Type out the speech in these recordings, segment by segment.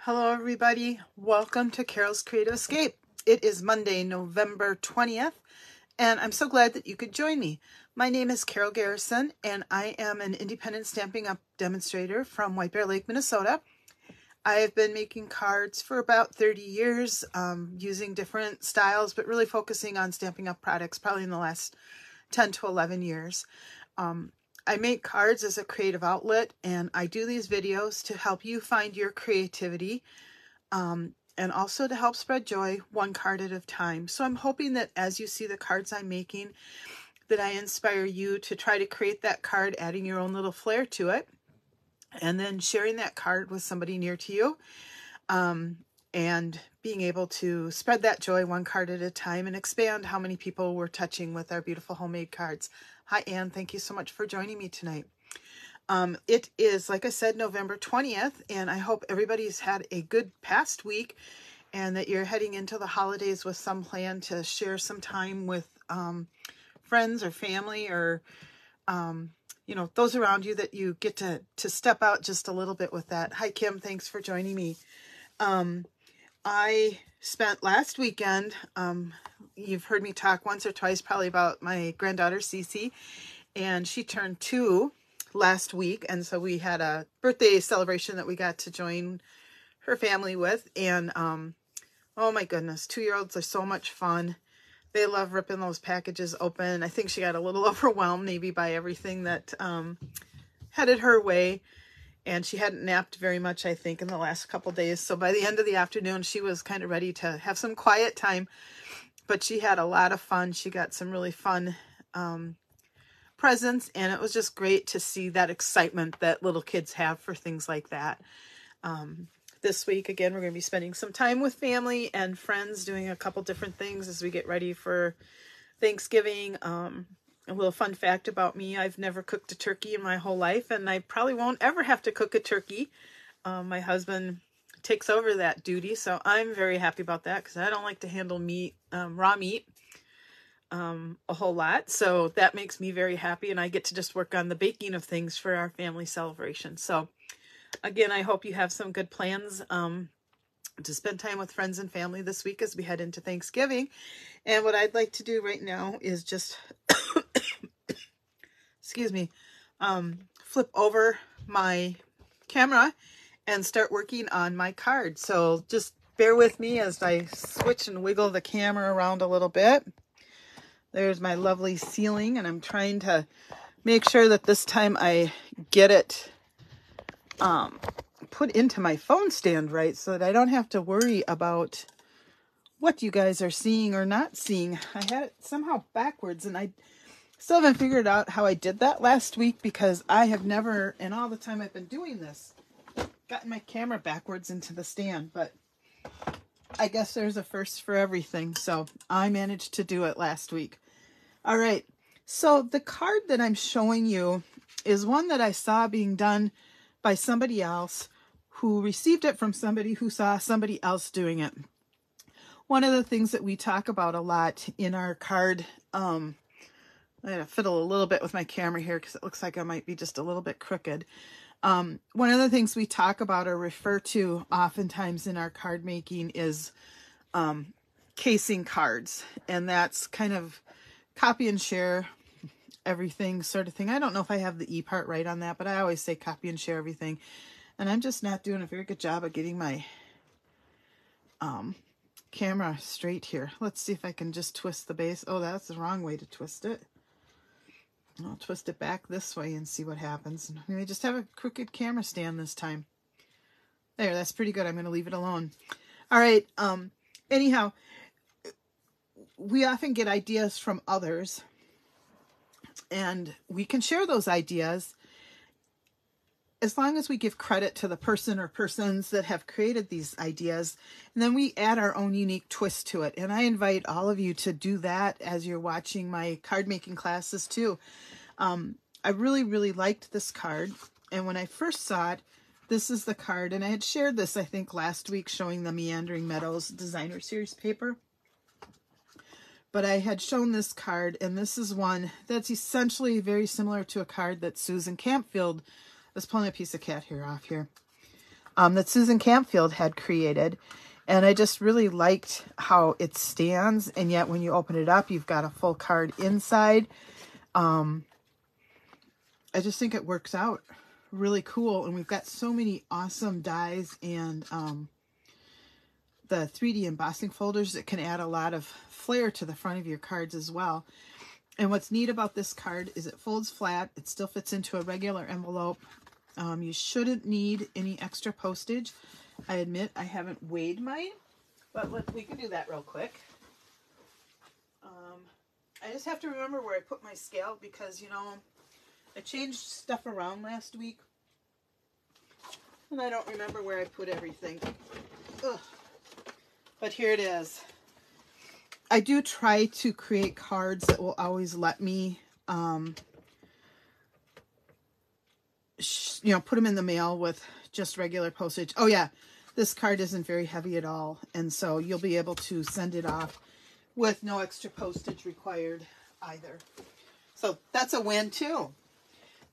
Hello everybody, welcome to Carole's Creative Escape. It is Monday, November 20th, and I'm so glad that you could join me. My name is Carole Garrison, and I am an independent Stampin' Up demonstrator from White Bear Lake, Minnesota. I have been making cards for about 30 years, using different styles, but really focusing on Stampin' Up products probably in the last 10 to 11 years. I make cards as a creative outlet, and I do these videos to help you find your creativity and also to help spread joy one card at a time. So I'm hoping that as you see the cards I'm making, that I inspire you to try to create that card, adding your own little flair to it, and then sharing that card with somebody near to you, and being able to spread that joy one card at a time and expand how many people we're touching with our beautiful homemade cards. Hi, Anne. Thank you so much for joining me tonight. It is, like I said, November 20th, and I hope everybody's had a good past week and that you're heading into the holidays with some plan to share some time with friends or family or, you know, those around you that you get to step out just a little bit with that. Hi, Kim. Thanks for joining me. I spent last weekend, you've heard me talk once or twice probably about my granddaughter Cece, and she turned 2 last week, and so we had a birthday celebration that we got to join her family with, and oh my goodness, 2-year-olds are so much fun. They love ripping those packages open. I think she got a little overwhelmed maybe by everything that headed her way. And she hadn't napped very much, I think, in the last couple days. So by the end of the afternoon, she was kind of ready to have some quiet time. But she had a lot of fun. She got some really fun presents. And it was just great to see that excitement that little kids have for things like that. This week, again, we're going to be spending some time with family and friends, doing a couple different things as we get ready for Thanksgiving. A little fun fact about me, I've never cooked a turkey in my whole life, and I probably won't ever have to cook a turkey. My husband takes over that duty, so I'm very happy about that because I don't like to handle meat, raw meat, a whole lot. So that makes me very happy, and I get to just work on the baking of things for our family celebration. So again, I hope you have some good plans to spend time with friends and family this week as we head into Thanksgiving. And what I'd like to do right now is just excuse me, flip over my camera and start working on my card. So just bear with me as I switch and wiggle the camera around a little bit. There's my lovely ceiling, and I'm trying to make sure that this time I get it put into my phone stand right so that I don't have to worry about what you guys are seeing or not seeing. I had it somehow backwards, and I still haven't figured out how I did that last week because I have never, in all the time I've been doing this, gotten my camera backwards into the stand. But I guess there's a first for everything, so I managed to do it last week. All right, so the card that I'm showing you is one that I saw being done by somebody else who received it from somebody who saw somebody else doing it. One of the things that we talk about a lot in our card, I'm going to fiddle a little bit with my camera here because it looks like I might be just a little bit crooked. One of the things we talk about or refer to oftentimes in our card making is casing cards. And that's kind of copy and share everything sort of thing. I don't know if I have the E part right on that, but I always say copy and share everything. And I'm just not doing a very good job of getting my camera straight here. Let's see if I can just twist the base. Oh, that's the wrong way to twist it. I'll twist it back this way and see what happens. Maybe just have a crooked camera stand this time. There, that's pretty good. I'm going to leave it alone. All right. Anyhow, we often get ideas from others, and we can share those ideas as long as we give credit to the person or persons that have created these ideas, and then we add our own unique twist to it. And I invite all of you to do that as you're watching my card making classes too. I really, really liked this card. And when I first saw it, this is the card. And I had shared this, I think, last week showing the Meandering Meadows designer series paper. But I had shown this card, and this is one that's essentially very similar to a card that Susan Campfield, let's pull a piece of cat hair off here. that Susan Campfield had created. And I just really liked how it stands, and yet when you open it up, you've got a full card inside. I just think it works out really cool, and we've got so many awesome dies and the 3D embossing folders that can add a lot of flair to the front of your cards as well. And what's neat about this card is it folds flat. It still fits into a regular envelope. You shouldn't need any extra postage. I admit I haven't weighed mine, but we can do that real quick. I just have to remember where I put my scale because, you know, I changed stuff around last week, and I don't remember where I put everything. Ugh. But here it is. I do try to create cards that will always let me, you know, put them in the mail with just regular postage. Oh yeah, this card isn't very heavy at all, and so you'll be able to send it off with no extra postage required either. So that's a win too.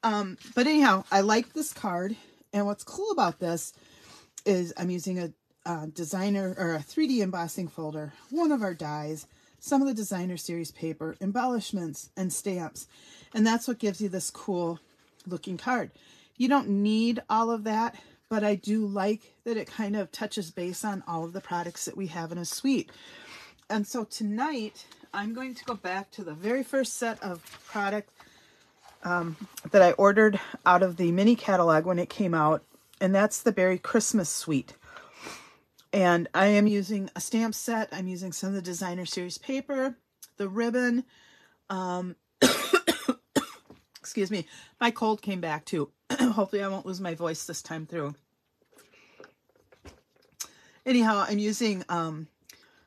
But anyhow, I like this card, and what's cool about this is I'm using a designer or a 3D embossing folder, one of our dies, some of the designer series paper, embellishments, and stamps, and that's what gives you this cool looking card. You don't need all of that, but I do like that it kind of touches base on all of the products that we have in a suite. And so tonight I'm going to go back to the very first set of product that I ordered out of the mini catalog when it came out, and that's the Berry Christmas Suite. And I am using a stamp set. I'm using some of the designer series paper, the ribbon. Excuse me, my cold came back too. Hopefully I won't lose my voice this time through. Anyhow, I'm using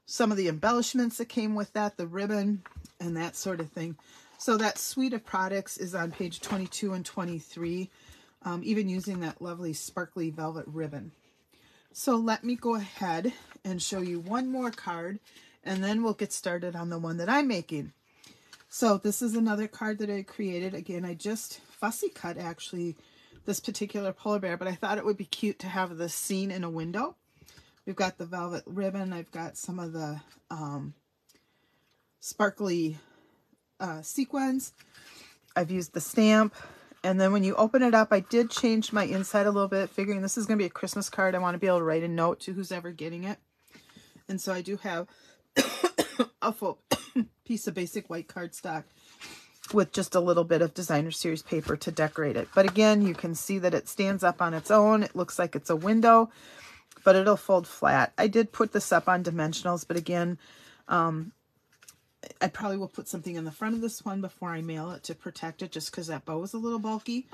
some of the embellishments that came with that, the ribbon and that sort of thing. So that suite of products is on page 22 and 23, even using that lovely sparkly velvet ribbon. So let me go ahead and show you one more card, and then we'll get started on the one that I'm making. So this is another card that I created. Again, I just fussy cut actually this particular polar bear, but I thought it would be cute to have this scene in a window. We've got the velvet ribbon. I've got some of the sparkly sequins. I've used the stamp. And then when you open it up, I did change my inside a little bit, figuring this is going to be a Christmas card. I want to be able to write a note to who's ever getting it. And so I do have a full piece of basic white cardstock with just a little bit of designer series paper to decorate it. But again, you can see that it stands up on its own. It looks like it's a window, but it'll fold flat. I did put this up on dimensionals, but again, I probably will put something in the front of this one before I mail it to protect it, just because that bow is a little bulky.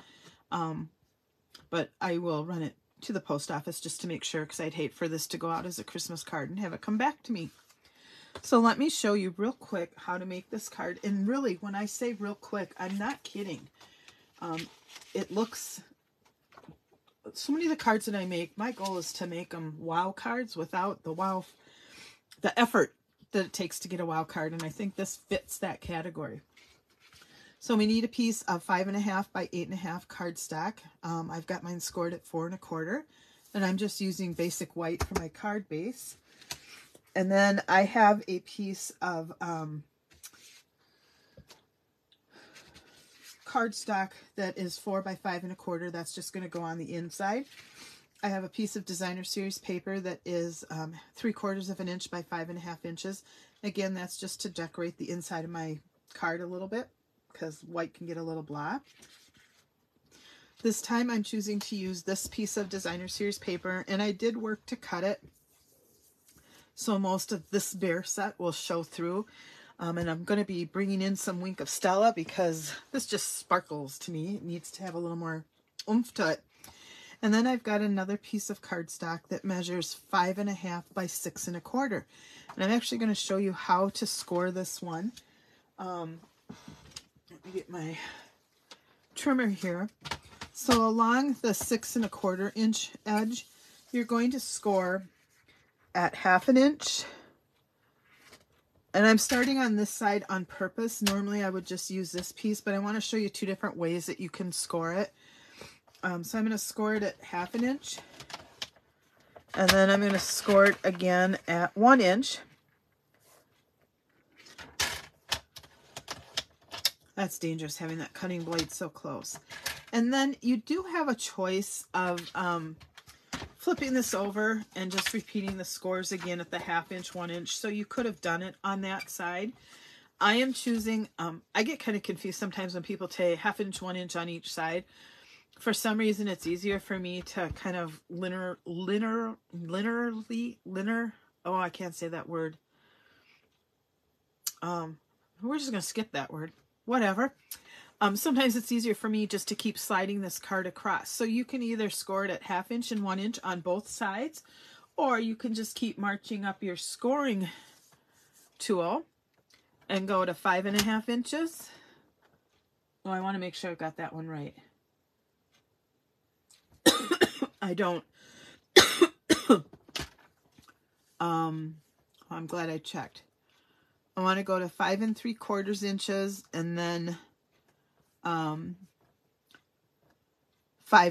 But I will run it to the post office just to make sure, because I'd hate for this to go out as a Christmas card and have it come back to me. So let me show you real quick how to make this card. And really, when I say real quick, I'm not kidding. It looks... So many of the cards that I make, my goal is to make them wow cards without the effort that it takes to get a wow card, and I think this fits that category. So we need a piece of 5.5 by 8.5 cardstock. I've got mine scored at 4 1/4, and I'm just using basic white for my card base. And then I have a piece of cardstock that is 4 by 5 1/4. That's just going to go on the inside. I have a piece of designer series paper that is 3/4 of an inch by 5.5 inches. Again, that's just to decorate the inside of my card a little bit, because white can get a little blah. This time I'm choosing to use this piece of designer series paper, and I did work to cut it so most of this bear set will show through. And I'm going to be bringing in some Wink of Stella, because this just sparkles to me. It needs to have a little more oomph to it. And then I've got another piece of cardstock that measures 5.5 by 6 1/4. And I'm actually going to show you how to score this one. Let me get my trimmer here. So along the 6 1/4 inch edge, you're going to score at 1/2 inch. And I'm starting on this side on purpose. Normally I would just use this piece, but I want to show you two different ways that you can score it. So I'm going to score it at 1/2 inch. And then I'm going to score it again at 1 inch. That's dangerous, having that cutting blade so close. And then you do have a choice of flipping this over and just repeating the scores again at the 1/2 inch, 1 inch. So you could have done it on that side. I am choosing, I get kind of confused sometimes when people say 1/2 inch, 1 inch on each side. For some reason, it's easier for me to kind of oh, I can't say that word. We're just going to skip that word. Whatever. Sometimes it's easier for me just to keep sliding this card across. So you can either score it at 1/2 inch and 1 inch on both sides, or you can just keep marching up your scoring tool and go to 5.5 inches. Oh, I want to make sure I've got that one right. I don't. I'm glad I checked. I want to go to 5 3/4 inches and then 5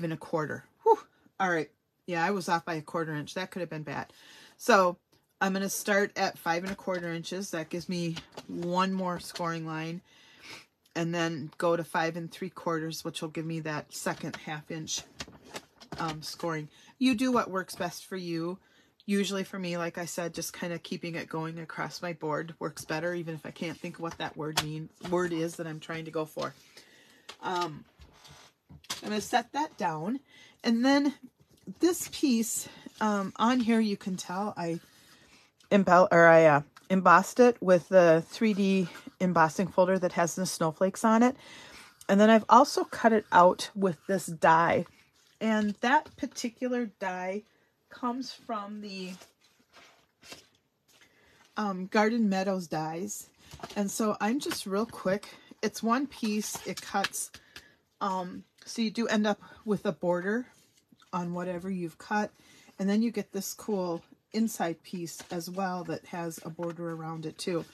1/4. Whew. All right. Yeah, I was off by 1/4 inch. That could have been bad. So I'm going to start at 5 1/4 inches. That gives me one more scoring line, and then go to 5 3/4, which will give me that second 1/2 inch scoring. You do what works best for you. Usually for me, like I said, just kind of keeping it going across my board works better, even if I can't think of what that word is that I'm trying to go for. I'm going to set that down, and then this piece on here, you can tell I embossed it with the 3D embossing folder that has the snowflakes on it, and then I've also cut it out with this die, and that particular die comes from the Garden Meadows dies. And so I'm just real quick, it's one piece, it cuts, so you do end up with a border on whatever you've cut, and then you get this cool inside piece as well that has a border around it too.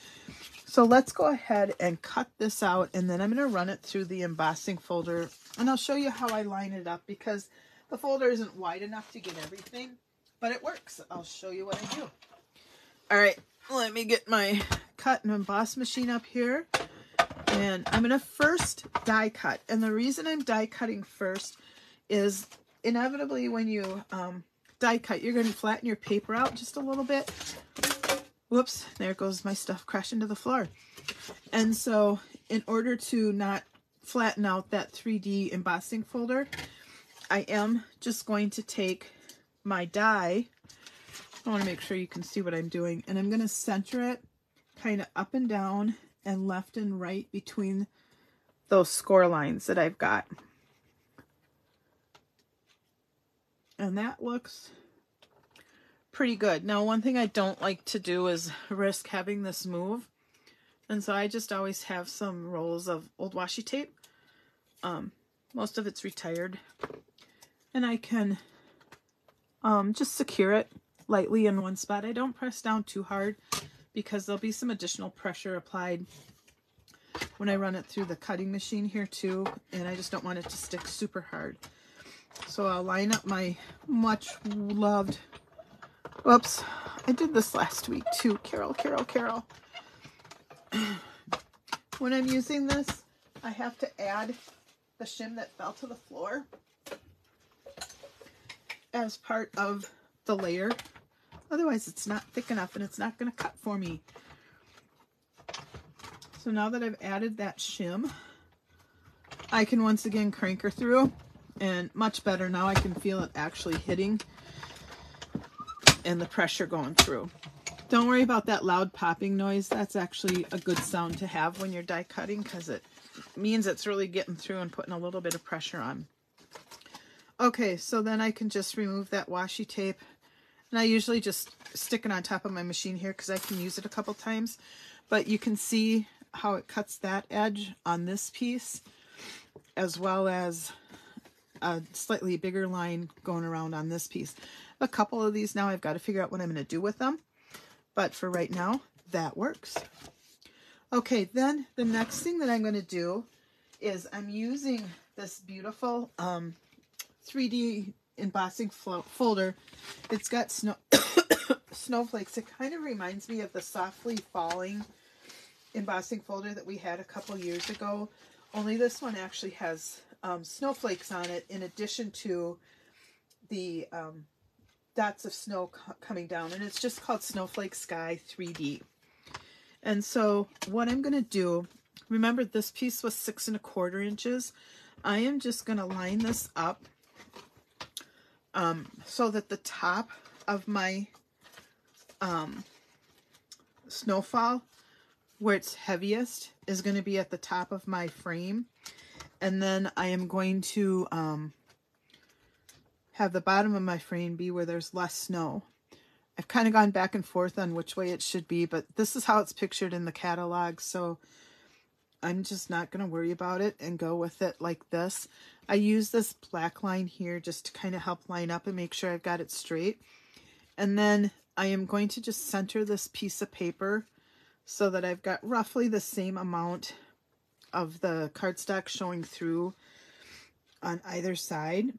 So let's go ahead and cut this out, and then I'm going to run it through the embossing folder, and I'll show you how I line it up, because the folder isn't wide enough to get everything, but it works. I'll show you what I do. All right, let me get my cut and emboss machine up here, and I'm going to first die cut. And the reason I'm die cutting first is inevitably when you die cut, you're going to flatten your paper out just a little bit. Whoops, there goes my stuff crashing to the floor. And so in order to not flatten out that 3D embossing folder, I am just going to take my die. I want to make sure you can see what I'm doing, and I'm going to center it kind of up and down and left and right between those score lines that I've got. And that looks pretty good. Now, one thing I don't like to do is risk having this move, and so I just always have some rolls of old washi tape. Most of it's retired, and I can just secure it lightly in one spot. I don't press down too hard because there'll be some additional pressure applied when I run it through the cutting machine here too, and I just don't want it to stick super hard. So I'll line up my much loved, whoops, I did this last week too, Carole. When I'm using this, I have to add the shim that fell to the floor as part of the layer. Otherwise it's not thick enough and it's not going to cut for me. So now that I've added that shim, I can once again crank her through, and much better. Now I can feel it actually hitting and the pressure going through. Don't worry about that loud popping noise. That's actually a good sound to have when you're die cutting, because it means it's really getting through and putting a little bit of pressure on. Okay, so then I can just remove that washi tape, and I usually just stick it on top of my machine here because I can use it a couple times, but you can see how it cuts that edge on this piece, as well as a slightly bigger line going around on this piece. A couple of these now, I've got to figure out what I'm going to do with them, but for right now, that works. Okay, then the next thing that I'm going to do is I'm using this beautiful 3D embossing folder. It's got snowflakes. It kind of reminds me of the Softly Falling embossing folder that we had a couple years ago. Only this one actually has snowflakes on it in addition to the dots of snow coming down. And it's just called Snowflake Sky 3D. And so what I'm going to do, remember this piece was 6 1/4 inches. I am just going to line this up so that the top of my snowfall, where it's heaviest, is going to be at the top of my frame. And then I am going to have the bottom of my frame be where there's less snow. I've kind of gone back and forth on which way it should be, but this is how it's pictured in the catalog, so I'm just not going to worry about it and go with it like this. I use this black line here just to kind of help line up and make sure I've got it straight. And then I am going to just center this piece of paper so that I've got roughly the same amount of the cardstock showing through on either side.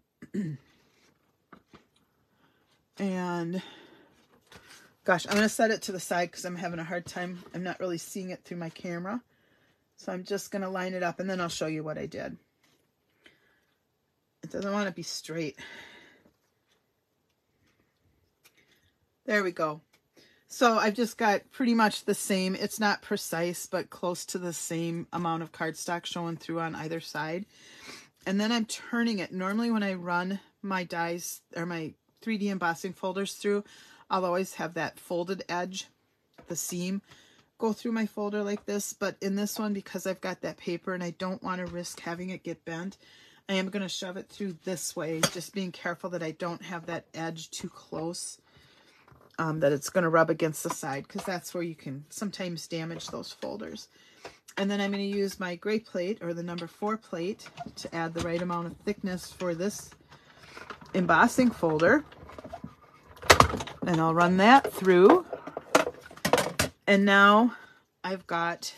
And gosh, I'm going to set it to the side because I'm having a hard time. I'm not really seeing it through my camera. So I'm just going to line it up and then I'll show you what I did. It doesn't want to be straight. There we go. So I've just got pretty much the same. It's not precise, but close to the same amount of cardstock showing through on either side. And then I'm turning it. Normally when I run my dies or my 3D embossing folders through, I'll always have that folded edge, the seam, go through my folder like this. But in this one, because I've got that paper and I don't want to risk having it get bent, I am going to shove it through this way, just being careful that I don't have that edge too close, that it's going to rub against the side, because that's where you can sometimes damage those folders. And then I'm going to use my gray plate, or the number 4 plate, to add the right amount of thickness for this embossing folder. And I'll run that through. And now I've got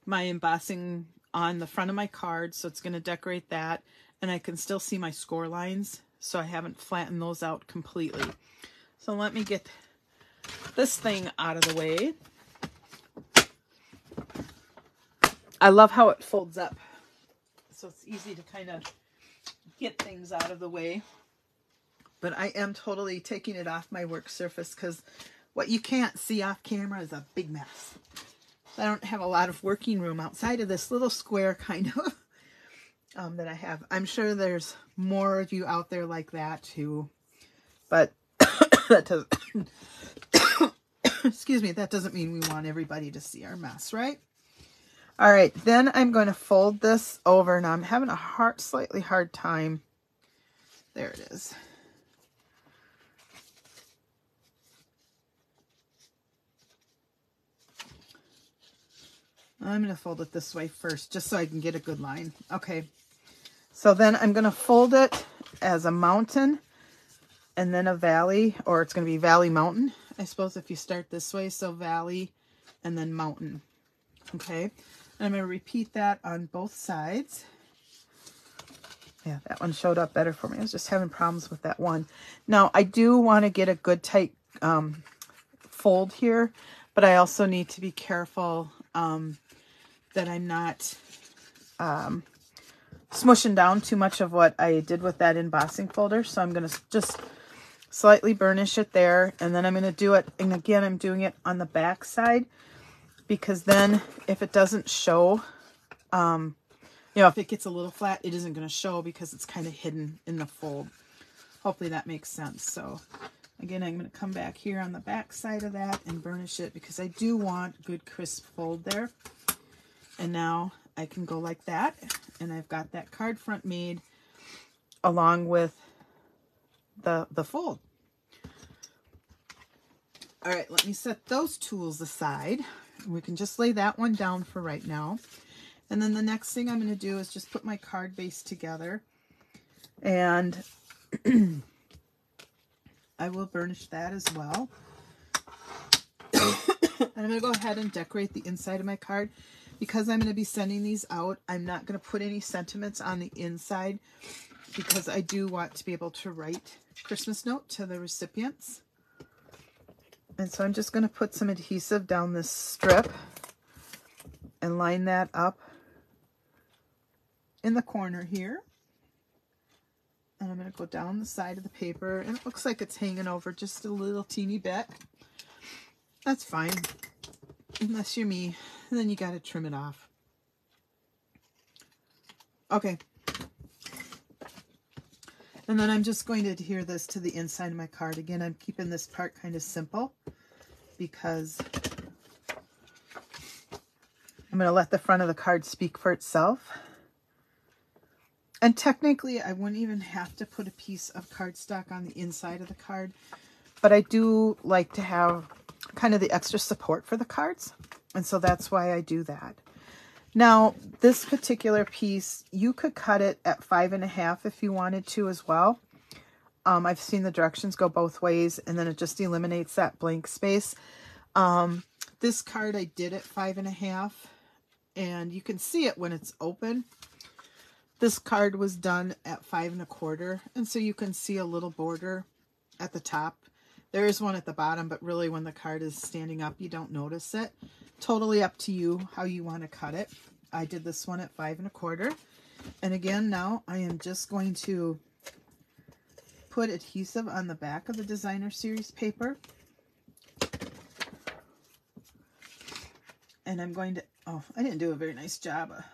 my embossing on the front of my card, so it's going to decorate that. And I can still see my score lines, so I haven't flattened those out completely. So let me get this thing out of the way. I love how it folds up, so it's easy to kind of get things out of the way. But I am totally taking it off my work surface because what you can't see off camera is a big mess. I don't have a lot of working room outside of this little square kind of that I have. I'm sure there's more of you out there like that too, but that doesn't excuse me, that doesn't mean we want everybody to see our mess, right? All right, then I'm going to fold this over. Now I'm having a slightly hard time. There it is. I'm going to fold it this way first, just so I can get a good line. Okay, so then I'm going to fold it as a mountain and then a valley, or it's going to be valley mountain, I suppose, if you start this way. So valley and then mountain. Okay, and I'm going to repeat that on both sides. Yeah, that one showed up better for me. I was just having problems with that one. Now, I do want to get a good tight fold here, but I also need to be careful that I'm not smushing down too much of what I did with that embossing folder. So I'm going to just slightly burnish it there, and then I'm going to do it, and again, I'm doing it on the back side, because then if it doesn't show, you know, if it gets a little flat, it isn't going to show because it's kind of hidden in the fold. Hopefully that makes sense. So again, I'm going to come back here on the back side of that and burnish it because I do want good crisp fold there. And now I can go like that, and I've got that card front made along with the fold. All right, let me set those tools aside. We can just lay that one down for right now. And then the next thing I'm going to do is just put my card base together, and I will burnish that as well. And I'm going to go ahead and decorate the inside of my card. Because I'm going to be sending these out, I'm not going to put any sentiments on the inside because I do want to be able to write Christmas note to the recipients. And so I'm just going to put some adhesive down this strip and line that up in the corner here. And I'm going to go down the side of the paper, and it looks like it's hanging over just a little teeny bit. That's fine, unless you're me, and then you got to trim it off. Okay. And then I'm just going to adhere this to the inside of my card. Again, I'm keeping this part kind of simple because I'm going to let the front of the card speak for itself. And technically, I wouldn't even have to put a piece of cardstock on the inside of the card, but I do like to have kind of the extra support for the cards, and so that's why I do that. Now, this particular piece, you could cut it at 5.5 if you wanted to as well. I've seen the directions go both ways, and then it just eliminates that blank space. This card I did at 5.5, and you can see it when it's open. This card was done at 5.25, and so you can see a little border at the top. There is one at the bottom, but really when the card is standing up, you don't notice it. Totally up to you how you want to cut it. I did this one at 5.25. And again, now I am just going to put adhesive on the back of the designer series paper. And I'm going to, oh, I didn't do a very nice job of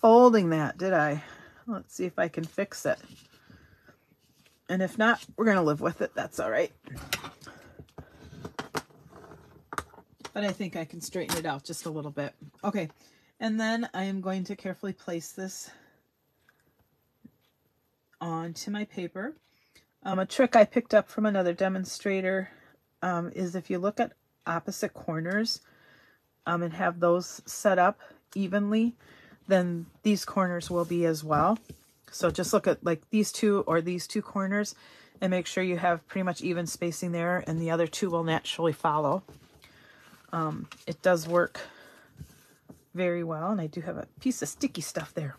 folding that, did I? Let's see if I can fix it. And if not, we're going to live with it. That's all right. But I think I can straighten it out just a little bit. Okay. And then I am going to carefully place this onto my paper. A trick I picked up from another demonstrator is if you look at opposite corners and have those set up evenly, then these corners will be as well. So just look at like these two or these two corners and make sure you have pretty much even spacing there, and the other two will naturally follow. It does work very well, and I do have a piece of sticky stuff there.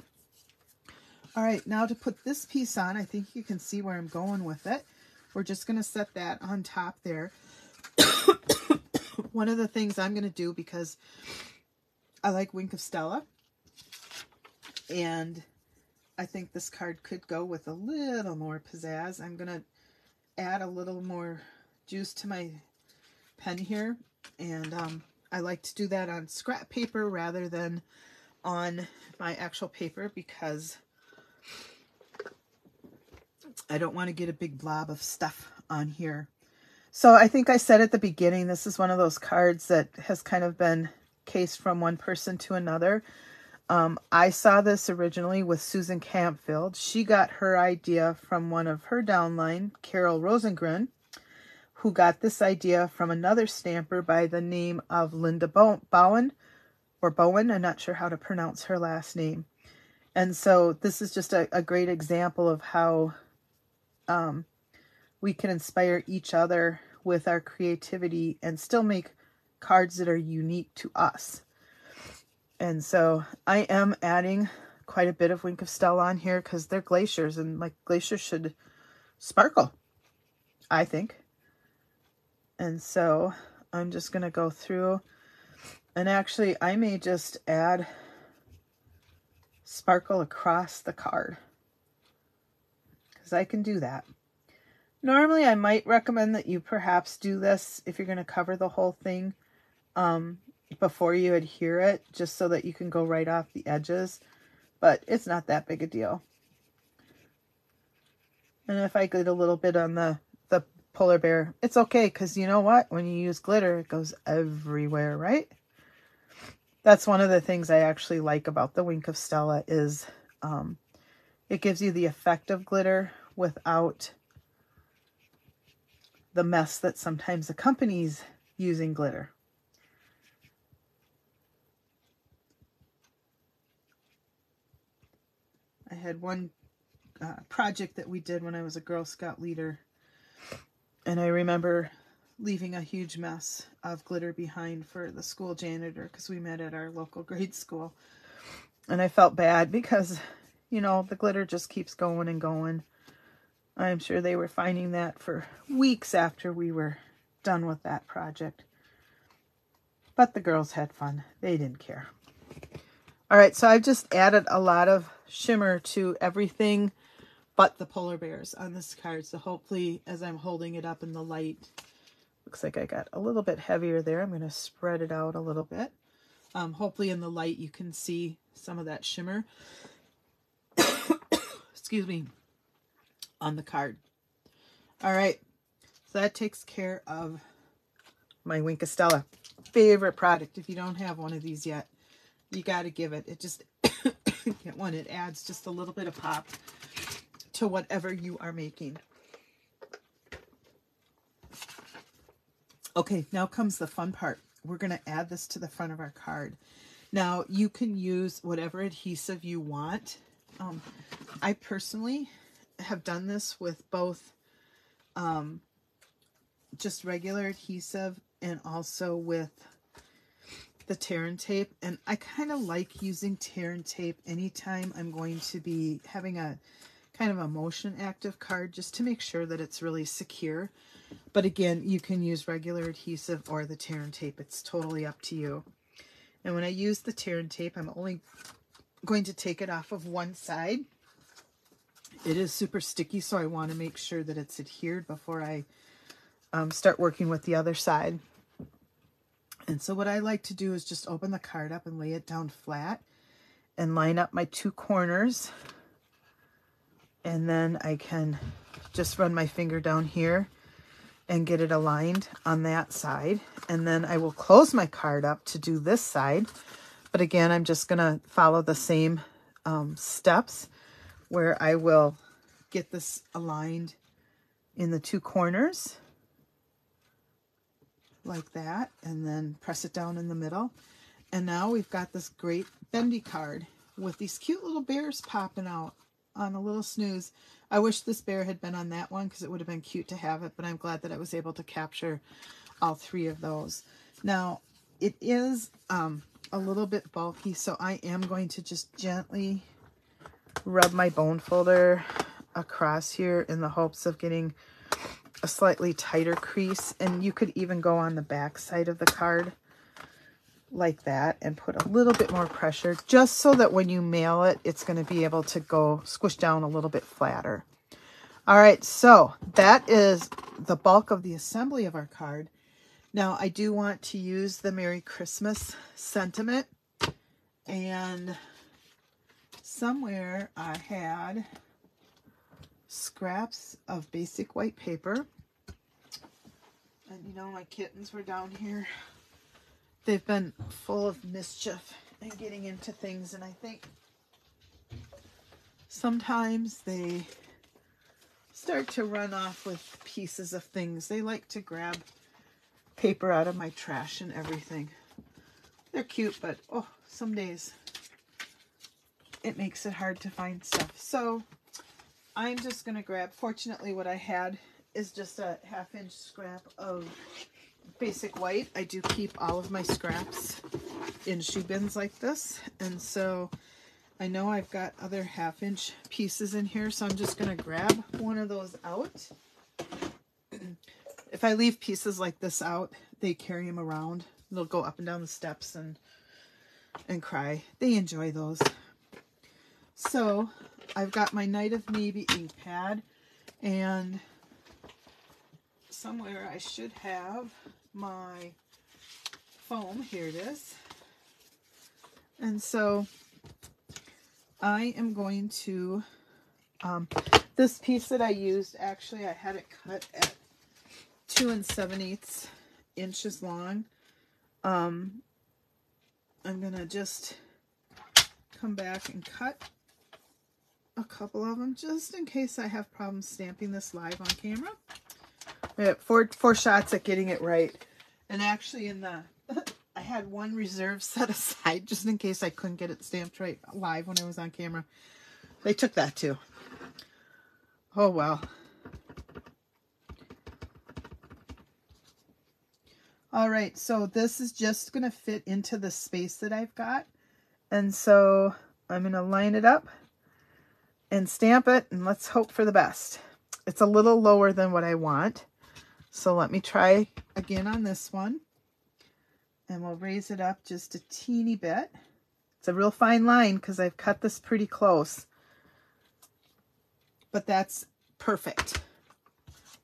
All right, now to put this piece on, I think you can see where I'm going with it. We're just going to set that on top there. One of the things I'm going to do, because I like Wink of Stella, and I think this card could go with a little more pizzazz, I'm going to add a little more juice to my pen here. And I like to do that on scrap paper rather than on my actual paper, because I don't want to get a big blob of stuff on here. So I think I said at the beginning, this is one of those cards that has kind of been cased from one person to another. I saw this originally with Susan Campfield. She got her idea from one of her downline, Carole Rosengren, who got this idea from another stamper by the name of Linda Bowen, or Bowen. I'm not sure how to pronounce her last name. And so this is just a great example of how we can inspire each other with our creativity and still make cards that are unique to us. And so I am adding quite a bit of Wink of Stella on here because they're glaciers, and like glaciers should sparkle, I think. And so I'm just going to go through, and actually I may just add sparkle across the card because I can do that. Normally I might recommend that you perhaps do this if you're going to cover the whole thing before you adhere it, just so that you can go right off the edges, but it's not that big a deal. And if I get a little bit on the polar bear, it's okay, because you know what? When you use glitter, it goes everywhere, right? That's one of the things I actually like about the Wink of Stella is it gives you the effect of glitter without the mess that sometimes accompanies using glitter. I had one project that we did when I was a Girl Scout leader, and I remember leaving a huge mess of glitter behind for the school janitor because we met at our local grade school. And I felt bad because, you know, the glitter just keeps going and going. I'm sure they were finding that for weeks after we were done with that project. But the girls had fun. They didn't care. All right, so I've just added a lot of shimmer to everything but the polar bears on this card. So hopefully, as I'm holding it up in the light, looks like I got a little bit heavier there. I'm going to spread it out a little bit. Hopefully in the light you can see some of that shimmer. Excuse me. On the card. All right, so that takes care of my Wink of Stella. Favorite product. If you don't have one of these yet, you got to give it. It just get one. It adds just a little bit of pop to whatever you are making. Okay, now comes the fun part. We're going to add this to the front of our card. Now, you can use whatever adhesive you want. I personally have done this with both just regular adhesive and also with the tear and tape. And I kind of like using tear and tape anytime I'm going to be having a kind of a motion active card, just to make sure that it's really secure. But again, you can use regular adhesive or the tear and tape. It's totally up to you. And when I use the tear and tape, I'm only going to take it off of one side. It is super sticky, so I want to make sure that it's adhered before I start working with the other side. And so what I like to do is just open the card up and lay it down flat and line up my two corners. And then I can just run my finger down here and get it aligned on that side. And then I will close my card up to do this side. But again, I'm just going to follow the same steps where I will get this aligned in the two corners like that, and then press it down in the middle. And now we've got this great bendy card with these cute little bears popping out on a little snooze. I wish this bear had been on that one because it would have been cute to have it, but I'm glad that I was able to capture all three of those. Now, it is a little bit bulky, so I am going to just gently rub my bone folder across here in the hopes of getting a slightly tighter crease. And you could even go on the back side of the card like that and put a little bit more pressure, just so that when you mail it, it's going to be able to go squish down a little bit flatter. All right, so that is the bulk of the assembly of our card. Now, I do want to use the Merry Christmas sentiment, and somewhere I had scraps of basic white paper. And you know, my kittens were down here. They've been full of mischief and getting into things, and I think sometimes they start to run off with pieces of things. They like to grab paper out of my trash and everything. They're cute, but oh, some days it makes it hard to find stuff. So I'm just going to grab, fortunately what I had is just a 1/2 inch scrap of basic white. I do keep all of my scraps in shoe bins like this, and so I know I've got other 1/2 inch pieces in here, so I'm just going to grab one of those out. If I leave pieces like this out, they carry them around. They'll go up and down the steps and cry. They enjoy those. So I've got my Night of Navy ink pad, and somewhere I should have my foam. Here it is. And so I am going to, this piece that I used, actually I had it cut at 2 7/8 inches long. I'm going to just come back and cut a couple of them just in case I have problems stamping this live on camera. I have four shots at getting it right. And actually in the, I had one reserve set aside just in case I couldn't get it stamped right live when I was on camera. They took that too. Oh well. All right, so this is just going to fit into the space that I've got. And so I'm going to line it up and stamp it, and let's hope for the best. It's a little lower than what I want. So let me try again on this one. And we'll raise it up just a teeny bit. It's a real fine line because I've cut this pretty close. But that's perfect.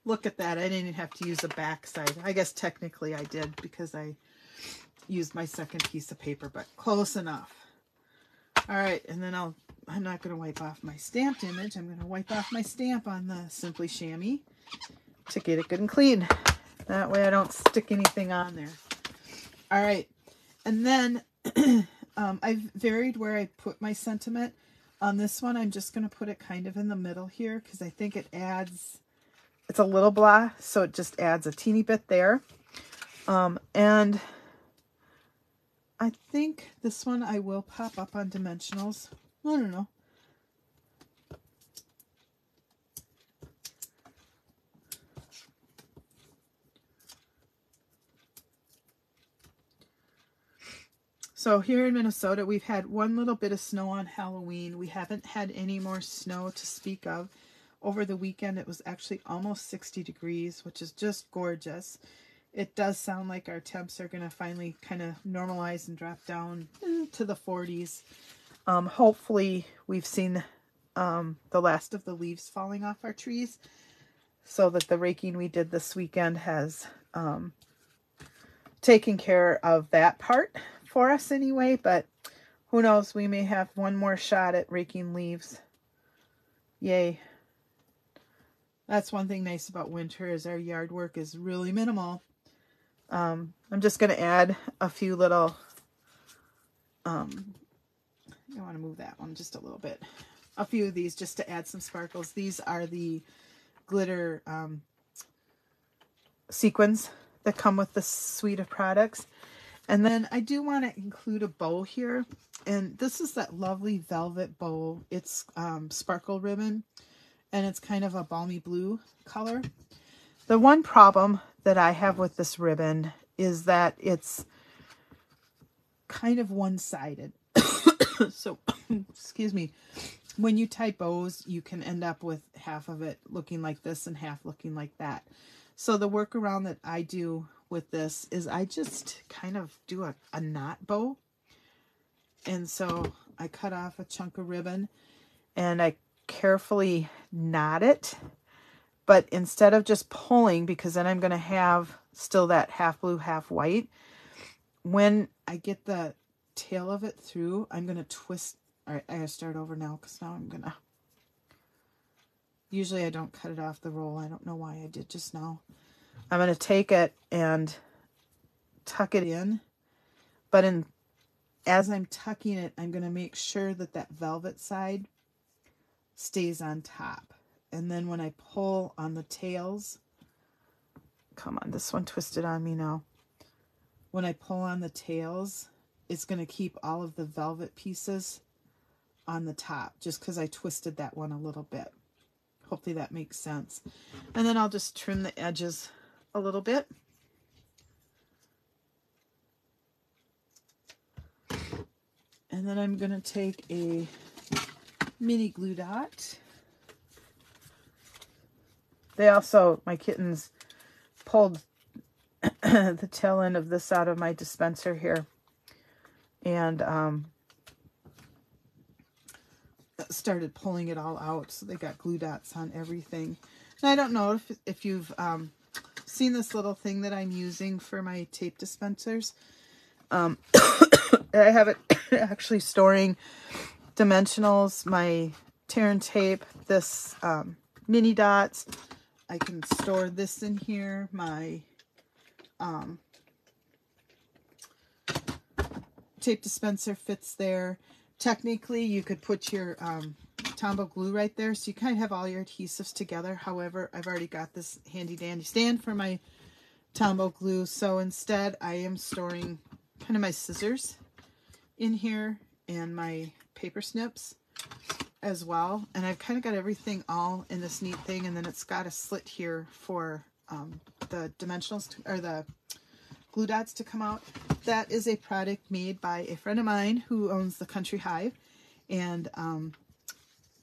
Look at that. I didn't even have to use the back side. I guess technically I did because I used my second piece of paper, but close enough. All right, and then I'm not going to wipe off my stamped image. I'm going to wipe off my stamp on the Simply Chamois to get it good and clean. That way I don't stick anything on there. All right, and then I've varied where I put my sentiment. On this one, I'm just going to put it kind of in the middle here because I think it adds, it's a little blah, so it just adds a teeny bit there. And I think this one I will pop up on dimensionals. I don't know. So here in Minnesota, we've had one little bit of snow on Halloween. We haven't had any more snow to speak of. Over the weekend, it was actually almost 60 degrees, which is just gorgeous. It does sound like our temps are going to finally kind of normalize and drop down to the 40s. Hopefully, we've seen the last of the leaves falling off our trees so that the raking we did this weekend has taken care of that part for us anyway, but who knows, we may have one more shot at raking leaves. Yay. That's one thing nice about winter is our yard work is really minimal. I'm just going to add a few little, I want to move that one just a little bit. A few of these just to add some sparkles. These are the glitter sequins that come with the suite of products. And then I do want to include a bow here. And this is that lovely velvet bow. It's sparkle ribbon. And it's kind of a balmy blue color. The one problem that I have with this ribbon is that it's kind of one-sided. So, excuse me, when you tie bows, you can end up with half of it looking like this and half looking like that. So the workaround that I do with this is I just kind of do a knot bow. And so I cut off a chunk of ribbon and I carefully knot it. But instead of just pulling, because then I'm going to have still that half blue, half white, when I get the tail of it through, I'm going to twist. All right, I got to start over now because now I'm going to. Usually I don't cut it off the roll. I don't know why I did just now. I'm going to take it and tuck it in. But as I'm tucking it, I'm going to make sure that that velvet side stays on top. And then when I pull on the tails, come on, this one twisted on me now. When I pull on the tails, it's going to keep all of the velvet pieces on the top, just because I twisted that one a little bit. Hopefully that makes sense. And then I'll just trim the edges a little bit. And then I'm going to take a mini glue dot. They also, my kittens pulled the tail end of this out of my dispenser here. And started pulling it all out. So they got glue dots on everything. And I don't know if you've seen this little thing that I'm using for my tape dispensers. I have it actually storing dimensionals, my tear and tape, this mini dots. I can store this in here. My tape dispenser fits there. Technically, you could put your Tombow glue right there, so you kind of have all your adhesives together. However, I've already got this handy dandy stand for my Tombow glue, so instead I am storing kind of my scissors in here and my paper snips as well. And I've kind of got everything all in this neat thing, and then it's got a slit here for the dimensionals or the glue dots to come out. That is a product made by a friend of mine who owns the Country Hive, and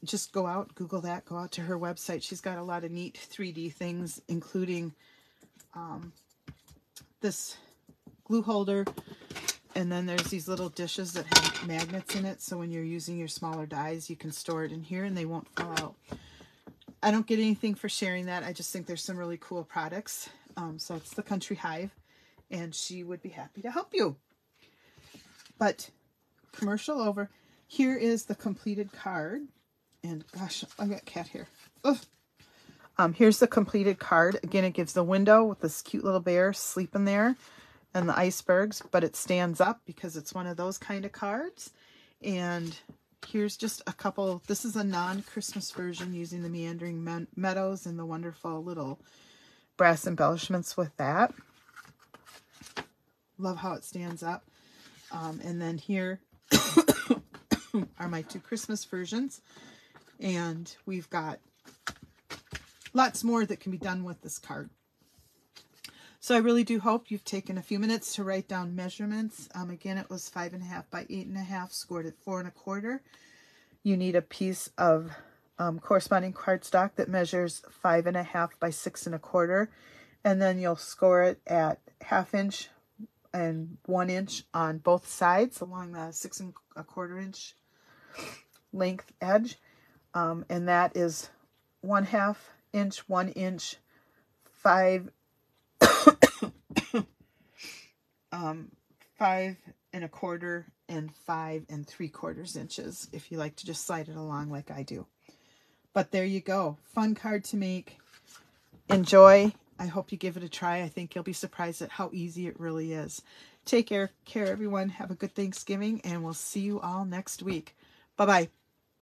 just go out, Google that, go out to her website. She's got a lot of neat 3D things, including this glue holder. And then there's these little dishes that have magnets in it. So when you're using your smaller dies, you can store it in here and they won't fall out. I don't get anything for sharing that. I just think there's some really cool products. So it's the Country Hive, and she would be happy to help you. But commercial over. Here is the completed card. And gosh, I got cat hair. Here's the completed card. Again, it gives the window with this cute little bear sleeping there and the icebergs, but it stands up because it's one of those kind of cards. And here's just a couple. This is a non-Christmas version using the Meandering Meadows and the wonderful little brass embellishments with that. Love how it stands up. And then here are my 2 Christmas versions. And we've got lots more that can be done with this card. So I really do hope you've taken a few minutes to write down measurements. Again, it was 5.5 by 8.5, scored at 4 1/4. You need a piece of corresponding cardstock that measures 5.5 by 6 1/4. And then you'll score it at 1/2 inch and 1 inch on both sides along the 6 1/4 inch length edge. And that is 1/2 inch, 1 inch, 5 5 1/4 and 5 3/4 inches if you like to just slide it along like I do. But there you go. Fun card to make. Enjoy. I hope you give it a try. I think you'll be surprised at how easy it really is. Take care, everyone. Have a good Thanksgiving, and we'll see you all next week. Bye-bye.